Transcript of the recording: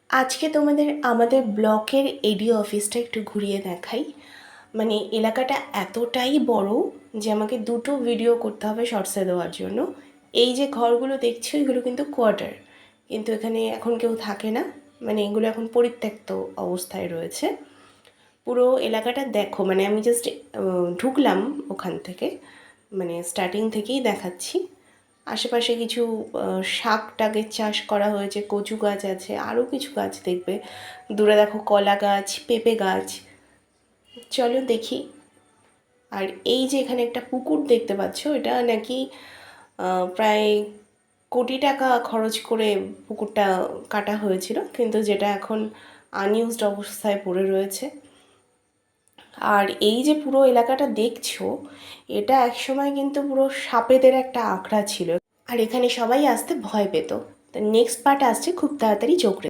আজকে তোমাদের আমাদের ব্লকের এডিও অফিসটা একটু ঘুরিয়ে দেখাই। মানে এলাকাটা এতটাই বড় যে আমাকে দুটো ভিডিও করতে হবে শর্টসে দেওয়ার জন্য। এই যে ঘরগুলো দেখছো এগুলো কিন্তু কোয়ার্টার, কিন্তু এখানে এখন কেউ থাকে না, মানে এগুলো এখন পরিত্যক্ত অবস্থায় রয়েছে। পুরো এলাকাটা দেখো, মানে আমি জাস্ট ঢুকলাম ওখান থেকে, মানে স্টার্টিং থেকেই দেখাচ্ছি। আশেপাশে কিছু শাক টাকের চাষ করা হয়েছে, কচু গাছ আছে, আরও কিছু গাছ দেখবে। দূরে দেখো কলা গাছ, পেঁপে গাছ। চলো দেখি। আর এই যে এখানে একটা পুকুর দেখতে পাচ্ছ, এটা নাকি প্রায় কোটি টাকা খরচ করে পুকুরটা কাটা হয়েছিল, কিন্তু যেটা এখন আনইউজড অবস্থায় পড়ে রয়েছে। আর এই যে পুরো এলাকাটা দেখছো, এটা একসময় কিন্তু পুরো সাপেদের একটা আখড়া ছিল, আর এখানে সবাই আসতে ভয় পেত। তো নেক্সট পার্ট আসছে খুব তাড়াতাড়ি, চোখ